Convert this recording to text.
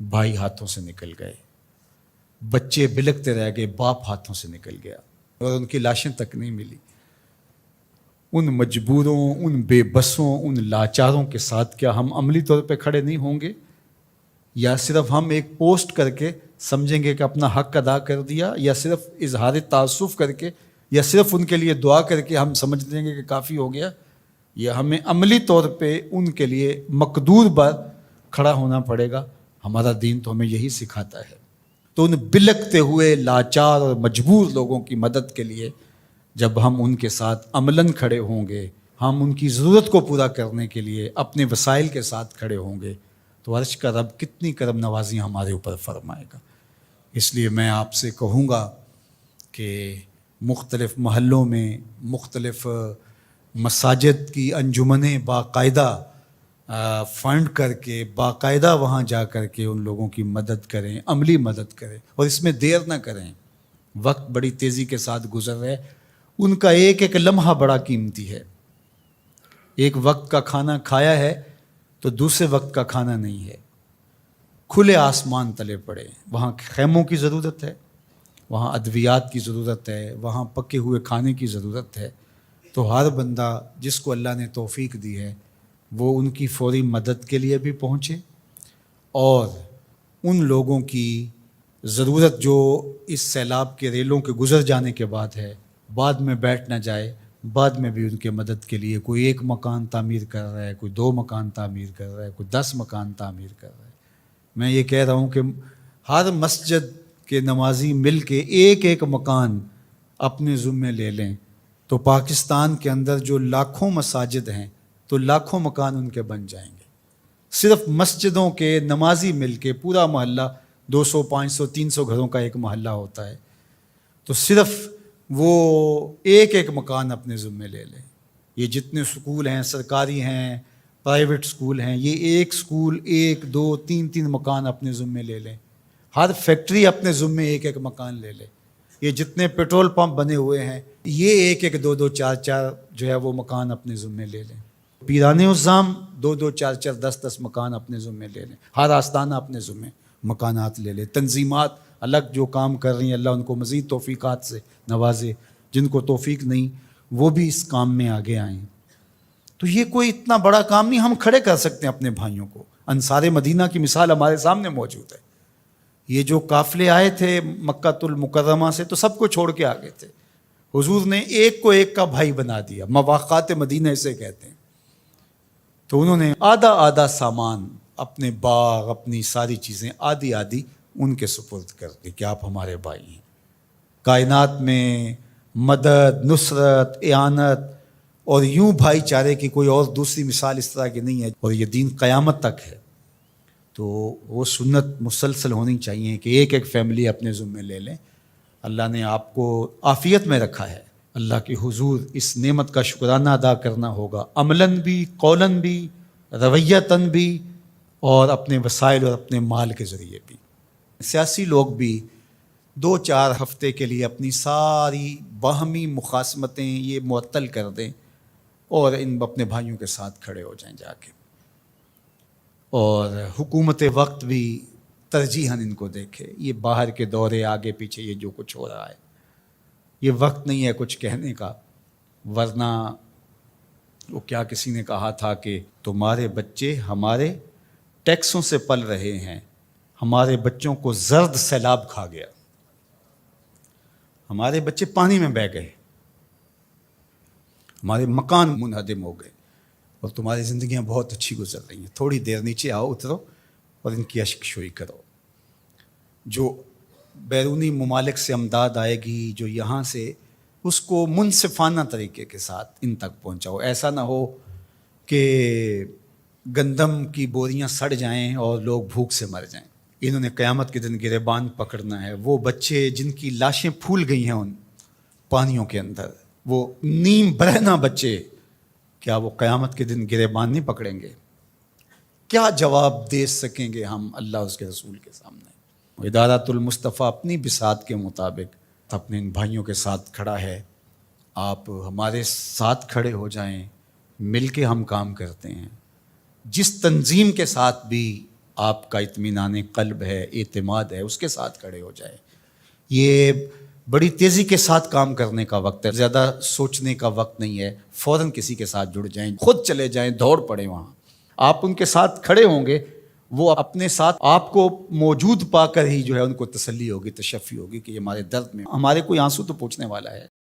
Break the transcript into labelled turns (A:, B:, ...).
A: بھائی ہاتھوں سے نکل گئے، بچے بلکتے رہ گئے، باپ ہاتھوں سے نکل گیا اور ان کی لاشیں تک نہیں ملی۔ ان مجبوروں، ان بے بسوں، ان لاچاروں کے ساتھ کیا ہم عملی طور پہ کھڑے نہیں ہوں گے؟ یا صرف ہم ایک پوسٹ کر کے سمجھیں گے کہ اپنا حق ادا کر دیا، یا صرف اظہار تعصف کر کے، یا صرف ان کے لیے دعا کر کے ہم سمجھ لیں گے کہ کافی ہو گیا؟ یا ہمیں عملی طور پہ ان کے لیے مقدور بر کھڑا ہونا پڑے گا؟ ہمارا دین تو ہمیں یہی سکھاتا ہے۔ تو ان بلکتے ہوئے لاچار اور مجبور لوگوں کی مدد کے لیے جب ہم ان کے ساتھ عملاً کھڑے ہوں گے، ہم ان کی ضرورت کو پورا کرنے کے لیے اپنے وسائل کے ساتھ کھڑے ہوں گے، تو عرش کا رب کتنی کرم نوازی ہمارے اوپر فرمائے گا۔ اس لیے میں آپ سے کہوں گا کہ مختلف محلوں میں مختلف مساجد کی انجمنیں باقاعدہ فنڈ کر کے، باقاعدہ وہاں جا کر کے ان لوگوں کی مدد کریں، عملی مدد کریں، اور اس میں دیر نہ کریں۔ وقت بڑی تیزی کے ساتھ گزر رہا ہے، ان کا ایک ایک لمحہ بڑا قیمتی ہے۔ ایک وقت کا کھانا کھایا ہے تو دوسرے وقت کا کھانا نہیں ہے۔ کھلے آسمان تلے پڑے، وہاں خیموں کی ضرورت ہے، وہاں ادویات کی ضرورت ہے، وہاں پکے ہوئے کھانے کی ضرورت ہے۔ تو ہر بندہ جس کو اللہ نے توفیق دی ہے وہ ان کی فوری مدد کے لیے بھی پہنچے، اور ان لوگوں کی ضرورت جو اس سیلاب کے ریلوں کے گزر جانے کے بعد ہے، بعد میں بیٹھ نہ جائے، بعد میں بھی ان کے مدد کے لیے کوئی 1 مکان تعمیر کر رہا ہے، کوئی 2 مکان تعمیر کر رہا ہے، کوئی 10 مکان تعمیر کر رہا ہے۔ میں یہ کہہ رہا ہوں کہ ہر مسجد کے نمازی مل کے ایک ایک مکان اپنے ذمے لے لیں تو پاکستان کے اندر جو لاکھوں مساجد ہیں تو لاکھوں مکان ان کے بن جائیں گے۔ صرف مسجدوں کے نمازی مل کے، پورا محلہ 200 500 300 گھروں کا ایک محلہ ہوتا ہے، تو صرف وہ ایک ایک مکان اپنے ذمے لے لیں۔ یہ جتنے سکول ہیں، سرکاری ہیں، پرائیویٹ سکول ہیں، یہ ایک سکول 1 2 3 3 مکان اپنے ذمے لے لیں۔ ہر فیکٹری اپنے ذمے ایک ایک مکان لے لے۔ یہ جتنے پیٹرول پمپ بنے ہوئے ہیں، یہ 1 1 2 2 4 4 جو ہے وہ مکان اپنے ذمے لے لیں۔ پیرانے الزام 2 2 4 4 10 10 مکان اپنے ذمے لے لیں۔ ہر آستانہ اپنے ذمے مکانات لے لیں۔ تنظیمات الگ جو کام کر رہی ہیں، اللہ ان کو مزید توفیقات سے نوازے، جن کو توفیق نہیں وہ بھی اس کام میں آگے آئیں۔ تو یہ کوئی اتنا بڑا کام نہیں، ہم کھڑے کر سکتے ہیں اپنے بھائیوں کو۔ انصار مدینہ کی مثال ہمارے سامنے موجود ہے۔ یہ جو قافلے آئے تھے مکہ المکرمہ سے تو سب کو چھوڑ کے آگے تھے، حضور نے ایک کو ایک کا بھائی بنا دیا، مواقعات مدینہ اسے کہتے ہیں۔ تو انہوں نے آدھا آدھا سامان، اپنے باغ، اپنی ساری چیزیں آدھی آدھی ان کے سپرد کر دی کہ آپ ہمارے بھائی ہیں۔ کائنات میں مدد، نصرت، اعانت اور یوں بھائی چارے کی کوئی اور دوسری مثال اس طرح کی نہیں ہے، اور یہ دین قیامت تک ہے۔ تو وہ سنت مسلسل ہونی چاہیے کہ ایک ایک فیملی اپنے ذمے لے لیں۔ اللہ نے آپ کو عافیت میں رکھا ہے، اللہ کے حضور اس نعمت کا شکرانہ ادا کرنا ہوگا، عملاً بھی، قولاً بھی، رویتاً بھی، اور اپنے وسائل اور اپنے مال کے ذریعے بھی۔ سیاسی لوگ بھی 2 4 ہفتے کے لیے اپنی ساری باہمی مخاصمتیں یہ معطل کر دیں اور ان اپنے بھائیوں کے ساتھ کھڑے ہو جائیں جا کے، اور حکومت وقت بھی ترجیحاً ان کو دیکھے۔ یہ باہر کے دورے، آگے پیچھے یہ جو کچھ ہو رہا ہے، یہ وقت نہیں ہے کچھ کہنے کا، ورنہ وہ کیا کسی نے کہا تھا کہ تمہارے بچے ہمارے ٹیکسوں سے پل رہے ہیں، ہمارے بچوں کو زرد سیلاب کھا گیا، ہمارے بچے پانی میں بہہ گئے، ہمارے مکان منہدم ہو گئے، اور تمہاری زندگیاں بہت اچھی گزر رہی ہیں، تھوڑی دیر نیچے آؤ، اترو اور ان کی اشک شوئی کرو۔ جو بیرونی ممالک سے امداد آئے گی، جو یہاں سے، اس کو منصفانہ طریقے کے ساتھ ان تک پہنچاؤ۔ ایسا نہ ہو کہ گندم کی بوریاں سڑ جائیں اور لوگ بھوک سے مر جائیں۔ انہوں نے قیامت کے دن گریبان پکڑنا ہے۔ وہ بچے جن کی لاشیں پھول گئی ہیں ان پانیوں کے اندر، وہ نیم برہنہ بچے، کیا وہ قیامت کے دن گریبان نہیں پکڑیں گے؟ کیا جواب دے سکیں گے ہم اللہ اس کے رسول کے سامنے؟ ادارۃ المصطفیٰ اپنی بساط کے مطابق اپنے ان بھائیوں کے ساتھ کھڑا ہے۔ آپ ہمارے ساتھ کھڑے ہو جائیں، مل کے ہم کام کرتے ہیں۔ جس تنظیم کے ساتھ بھی آپ کا اطمینان قلب ہے، اعتماد ہے، اس کے ساتھ کھڑے ہو جائیں. یہ بڑی تیزی کے ساتھ کام کرنے کا وقت ہے، زیادہ سوچنے کا وقت نہیں ہے. فوراً کسی کے ساتھ جڑ جائیں، خود چلے جائیں، دوڑ پڑیں وہاں. آپ ان کے ساتھ کھڑے ہوں گے، وہ اپنے ساتھ آپ کو موجود پا کر ہی جو ہے ان کو تسلی ہوگی، تشفی ہوگی کہ یہ ہمارے درد میں ہمارے کوئی آنسو تو پوچھنے والا ہے.